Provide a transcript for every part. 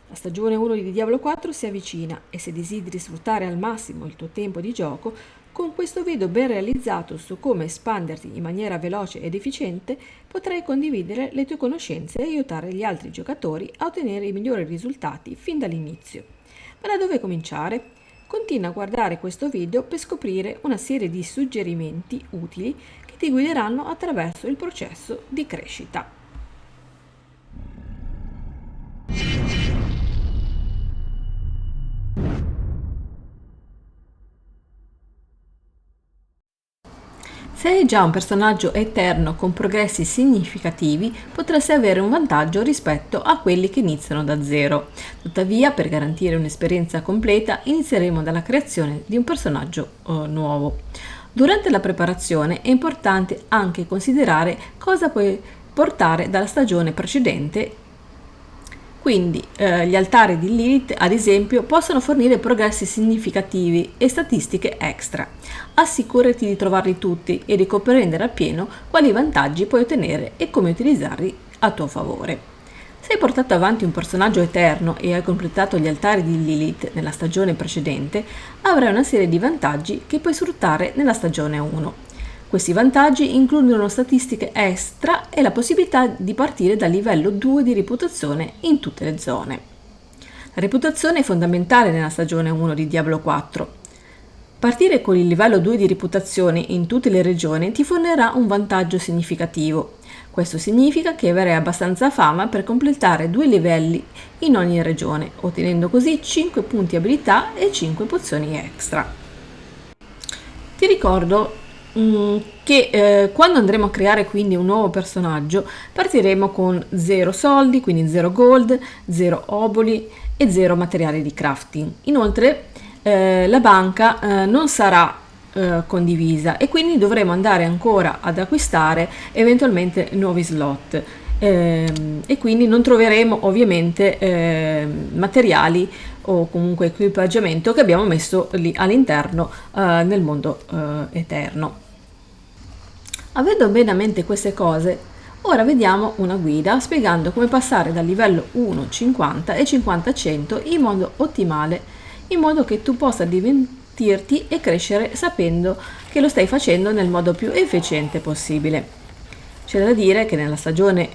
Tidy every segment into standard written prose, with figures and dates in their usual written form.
La stagione 1 di Diablo 4 si avvicina e se desideri sfruttare al massimo il tuo tempo di gioco, con questo video ben realizzato su come espanderti in maniera veloce ed efficiente, potrai condividere le tue conoscenze e aiutare gli altri giocatori a ottenere i migliori risultati fin dall'inizio. Ma da dove cominciare? Continua a guardare questo video per scoprire una serie di suggerimenti utili che ti guideranno attraverso il processo di crescita. Se hai già un personaggio eterno con progressi significativi, potresti avere un vantaggio rispetto a quelli che iniziano da zero. Tuttavia, per garantire un'esperienza completa, inizieremo dalla creazione di un personaggio nuovo. Durante la preparazione è importante anche considerare cosa puoi portare dalla stagione precedente. Quindi gli altari di Lilith, ad esempio, possono fornire progressi significativi e statistiche extra. Assicurati di trovarli tutti e di comprendere appieno quali vantaggi puoi ottenere e come utilizzarli a tuo favore. Se hai portato avanti un personaggio eterno e hai completato gli altari di Lilith nella stagione precedente, avrai una serie di vantaggi che puoi sfruttare nella stagione 1. Questi vantaggi includono statistiche extra e la possibilità di partire dal livello 2 di reputazione in tutte le zone. La reputazione è fondamentale nella stagione 1 di Diablo 4. Partire con il livello 2 di reputazione in tutte le regioni ti fornirà un vantaggio significativo. Questo significa che avrai abbastanza fama per completare 2 livelli in ogni regione, ottenendo così 5 punti abilità e 5 pozioni extra. Ti ricordo che quando andremo a creare quindi un nuovo personaggio partiremo con 0 soldi, quindi 0 gold, 0 oboli e 0 materiali di crafting. Inoltre la banca non sarà condivisa e quindi dovremo andare ancora ad acquistare eventualmente nuovi slot e quindi non troveremo ovviamente materiali o comunque equipaggiamento che abbiamo messo lì all'interno nel mondo eterno. Avendo bene a mente queste cose, ora vediamo una guida spiegando come passare dal livello 1 50 e 50 100 in modo ottimale, in modo che tu possa divertirti e crescere sapendo che lo stai facendo nel modo più efficiente possibile. C'è da dire che nella stagione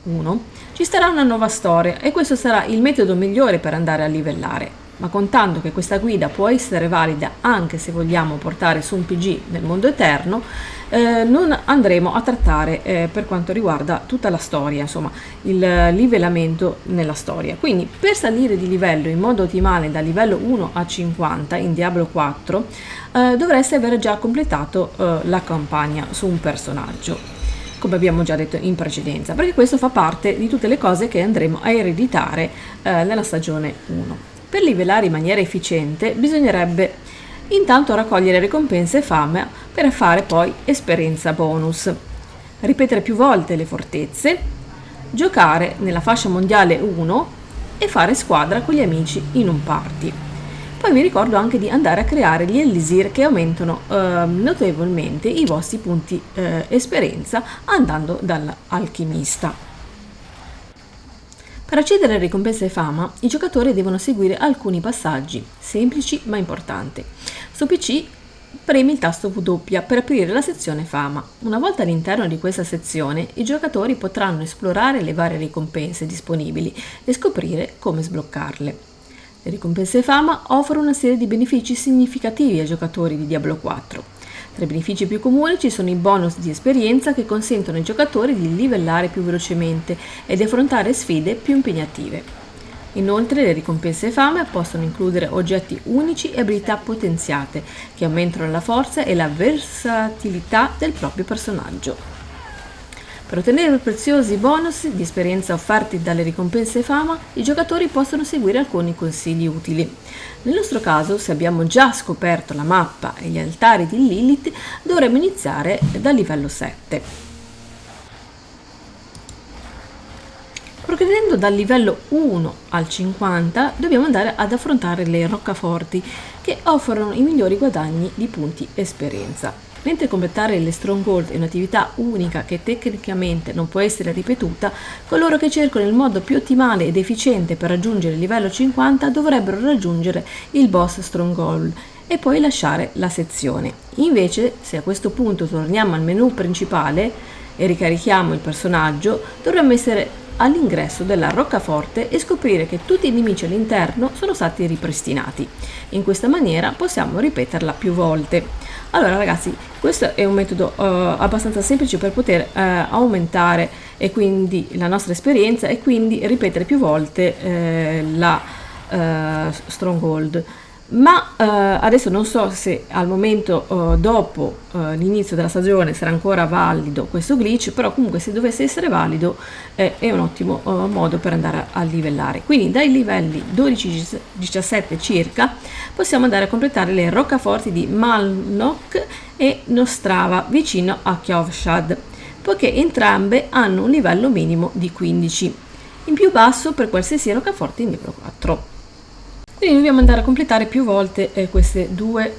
1 ci sarà una nuova storia e questo sarà il metodo migliore per andare a livellare, ma contando che questa guida può essere valida anche se vogliamo portare su un PG nel mondo eterno, non andremo a trattare per quanto riguarda tutta la storia, insomma il livellamento nella storia. Quindi per salire di livello in modo ottimale da livello 1 a 50 in Diablo 4 dovreste aver già completato la campagna su un personaggio, come abbiamo già detto in precedenza, perché questo fa parte di tutte le cose che andremo a ereditare nella stagione 1. Per livellare in maniera efficiente bisognerebbe intanto raccogliere ricompense e fama per fare poi esperienza bonus, ripetere più volte le fortezze, giocare nella fascia mondiale 1 e fare squadra con gli amici in un party. Poi vi ricordo anche di andare a creare gli elisir che aumentano notevolmente i vostri punti esperienza andando dall'alchimista. Per accedere alle ricompense e fama, i giocatori devono seguire alcuni passaggi, semplici ma importanti. Su PC premi il tasto W per aprire la sezione fama. Una volta all'interno di questa sezione, i giocatori potranno esplorare le varie ricompense disponibili e scoprire come sbloccarle. Le ricompense fama offrono una serie di benefici significativi ai giocatori di Diablo 4. Tra i benefici più comuni ci sono i bonus di esperienza che consentono ai giocatori di livellare più velocemente e di affrontare sfide più impegnative. Inoltre le ricompense fama possono includere oggetti unici e abilità potenziate che aumentano la forza e la versatilità del proprio personaggio. Per ottenere preziosi bonus di esperienza offerti dalle ricompense fama, i giocatori possono seguire alcuni consigli utili. Nel nostro caso, se abbiamo già scoperto la mappa e gli altari di Lilith, dovremo iniziare dal livello 7. Progredendo dal livello 1 al 50, dobbiamo andare ad affrontare le roccaforti che offrono i migliori guadagni di punti esperienza. Mentre completare le Stronghold è un'attività unica che tecnicamente non può essere ripetuta, coloro che cercano il modo più ottimale ed efficiente per raggiungere il livello 50 dovrebbero raggiungere il boss Stronghold e poi lasciare la sezione. Invece, se a questo punto torniamo al menu principale e ricarichiamo il personaggio, dovremmo essere all'ingresso della roccaforte e scoprire che tutti i nemici all'interno sono stati ripristinati. In questa maniera possiamo ripeterla più volte. Allora ragazzi, questo è un metodo abbastanza semplice per poter aumentare e quindi la nostra esperienza e quindi ripetere più volte la Stronghold. Ma adesso non so se al momento dopo l'inizio della stagione sarà ancora valido questo glitch, però comunque se dovesse essere valido è un ottimo modo per andare a livellare. Quindi dai livelli 12-17 circa possiamo andare a completare le roccaforti di Malnok e Nostrava vicino a Kjovshad, poiché entrambe hanno un livello minimo di 15, in più basso per qualsiasi roccaforte in livello 4. Quindi dobbiamo andare a completare più volte queste due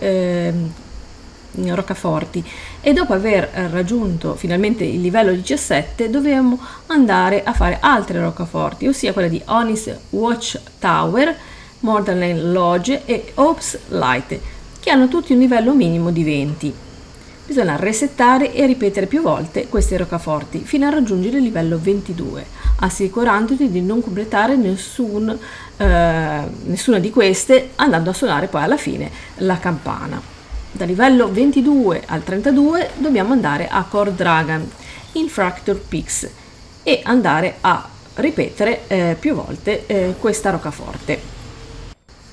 roccaforti e dopo aver raggiunto finalmente il livello 17 dobbiamo andare a fare altre roccaforti, ossia quelle di Onis Watchtower, Mordenland Lodge e Hope's Light, che hanno tutti un livello minimo di 20. Bisogna resettare e ripetere più volte queste roccaforti fino a raggiungere il livello 22, assicurandoti di non completare nessuna di queste andando a suonare poi alla fine la campana. Da livello 22 al 32 dobbiamo andare a Core Dragon in Fracture Peaks e andare a ripetere più volte questa roccaforte.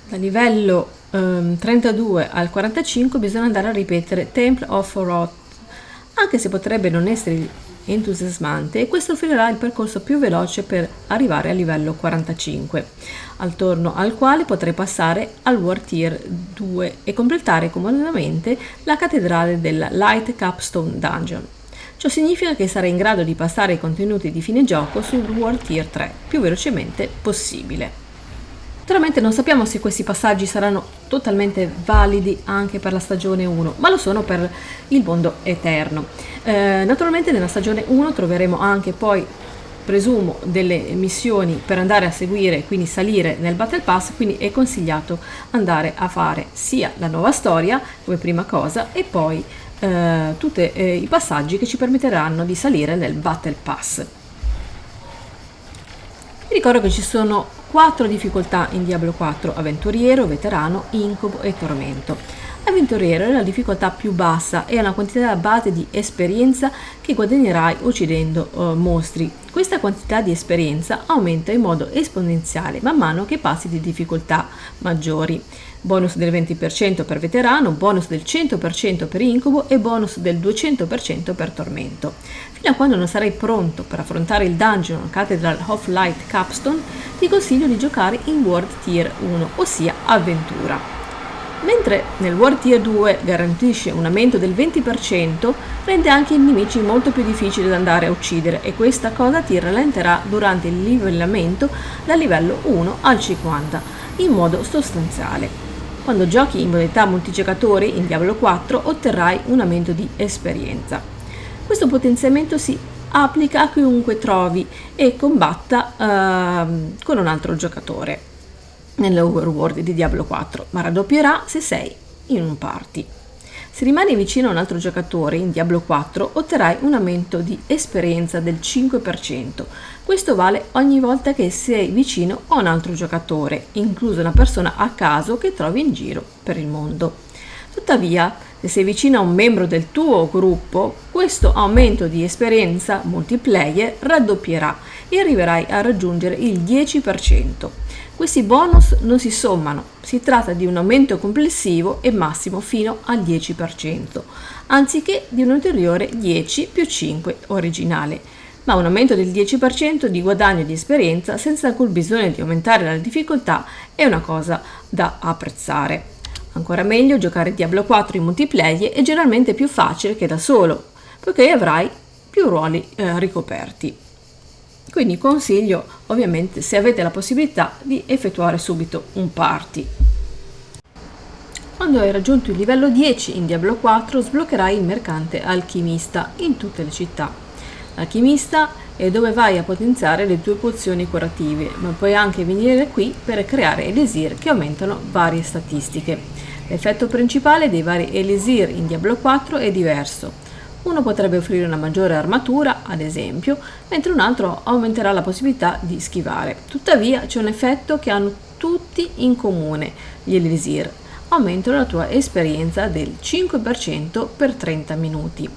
Da livello 32 al 45 bisogna andare a ripetere Temple of Roth, anche se potrebbe non essere entusiasmante, e questo offrirà il percorso più veloce per arrivare al livello 45, attorno al quale potrei passare al War Tier 2 e completare comodamente la cattedrale della Light Capstone Dungeon. Ciò significa che sarei in grado di passare i contenuti di fine gioco sul War Tier 3 più velocemente possibile. Naturalmente non sappiamo se questi passaggi saranno totalmente validi anche per la stagione 1, ma lo sono per il mondo eterno. Naturalmente nella stagione 1 troveremo anche poi, presumo, delle missioni per andare a seguire, quindi salire nel Battle Pass, quindi è consigliato andare a fare sia la nuova storia come prima cosa e poi tutti i passaggi che ci permetteranno di salire nel Battle Pass. Vi ricordo che ci sono 4 difficoltà in Diablo 4: Avventuriero, Veterano, Incubo e Tormento. Avventuriero è la difficoltà più bassa e ha una quantità base di esperienza che guadagnerai uccidendo mostri. Questa quantità di esperienza aumenta in modo esponenziale man mano che passi di difficoltà maggiori. Bonus del 20% per Veterano, bonus del 100% per Incubo e bonus del 200% per Tormento. Fino a quando non sarai pronto per affrontare il dungeon Cathedral of Light Capstone, ti consiglio di giocare in World Tier 1, ossia Avventura. Mentre nel World Tier 2 garantisce un aumento del 20%, rende anche i nemici molto più difficili da andare a uccidere e questa cosa ti rallenterà durante il livellamento dal livello 1 al 50 in modo sostanziale. Quando giochi in modalità multigiocatore in Diablo 4 otterrai un aumento di esperienza. Questo potenziamento si applica a chiunque trovi e combatta con un altro giocatore nell'overworld di Diablo 4, ma raddoppierà se sei in un party. Se rimani vicino a un altro giocatore in Diablo 4 otterrai un aumento di esperienza del 5%. Questo vale ogni volta che sei vicino a un altro giocatore, incluso una persona a caso che trovi in giro per il mondo. Tuttavia, se sei vicino a un membro del tuo gruppo, questo aumento di esperienza multiplayer raddoppierà e arriverai a raggiungere il 10%. Questi bonus non si sommano, si tratta di un aumento complessivo e massimo fino al 10%, anziché di un ulteriore 10 più 5 originale, ma un aumento del 10% di guadagno di esperienza senza alcun bisogno di aumentare la difficoltà è una cosa da apprezzare. Ancora meglio, giocare Diablo 4 in multiplayer è generalmente più facile che da solo, poiché avrai più ruoli ricoperti. Quindi consiglio, ovviamente, se avete la possibilità, di effettuare subito un party. Quando hai raggiunto il livello 10 in Diablo 4 sbloccherai il mercante alchimista in tutte le città. L'alchimista è dove vai a potenziare le tue pozioni curative, ma puoi anche venire qui per creare elisir che aumentano varie statistiche. L'effetto principale dei vari elisir in Diablo 4 è diverso. Uno potrebbe offrire una maggiore armatura, ad esempio, mentre un altro aumenterà la possibilità di schivare. Tuttavia c'è un effetto che hanno tutti in comune, gli elisir. Aumentano la tua esperienza del 5% per 30 minuti.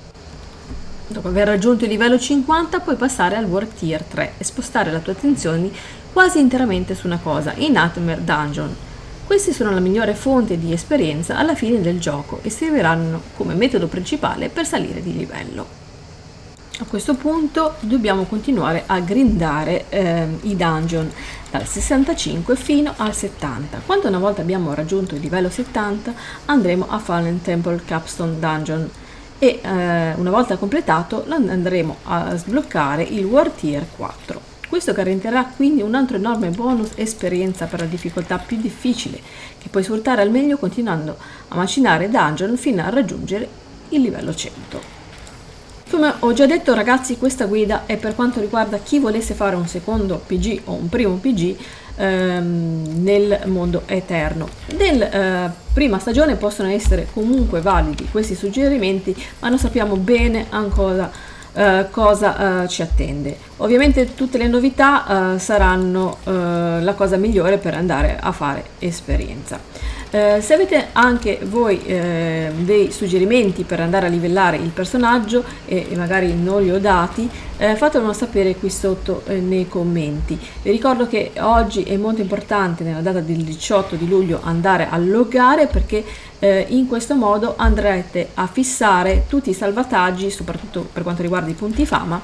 Dopo aver raggiunto il livello 50 puoi passare al World Tier 3 e spostare la tua attenzione quasi interamente su una cosa, i Nightmare Dungeon. Questi sono la migliore fonte di esperienza alla fine del gioco e serviranno come metodo principale per salire di livello. A questo punto dobbiamo continuare a grindare i dungeon dal 65 fino al 70. Quando una volta abbiamo raggiunto il livello 70 andremo a Fallen Temple Capstone Dungeon e una volta completato andremo a sbloccare il World Tier 4. Questo garantirà quindi un altro enorme bonus esperienza per la difficoltà più difficile che puoi sfruttare al meglio continuando a macinare dungeon fino a raggiungere il livello 100. Come ho già detto ragazzi, questa guida è per quanto riguarda chi volesse fare un secondo PG o un primo PG nel mondo eterno. Nel prima stagione possono essere comunque validi questi suggerimenti, ma non sappiamo bene ancora cosa ci attende. Ovviamente tutte le novità saranno la cosa migliore per andare a fare esperienza. Se avete anche voi dei suggerimenti per andare a livellare il personaggio e magari non li ho dati, fatemelo sapere qui sotto nei commenti. Vi ricordo che oggi è molto importante, nella data del 18 di luglio, andare a loggare, perché in questo modo andrete a fissare tutti i salvataggi, soprattutto per quanto riguarda i punti fama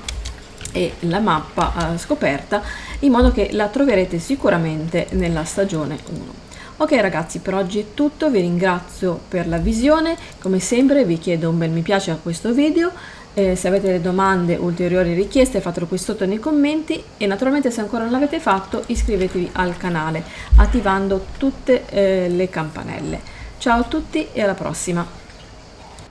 e la mappa scoperta, in modo che la troverete sicuramente nella stagione 1. Ok ragazzi, per oggi è tutto, vi ringrazio per la visione, come sempre vi chiedo un bel mi piace a questo video, se avete delle domande o ulteriori richieste fatelo qui sotto nei commenti e naturalmente se ancora non l'avete fatto iscrivetevi al canale attivando tutte le campanelle. Ciao a tutti e alla prossima!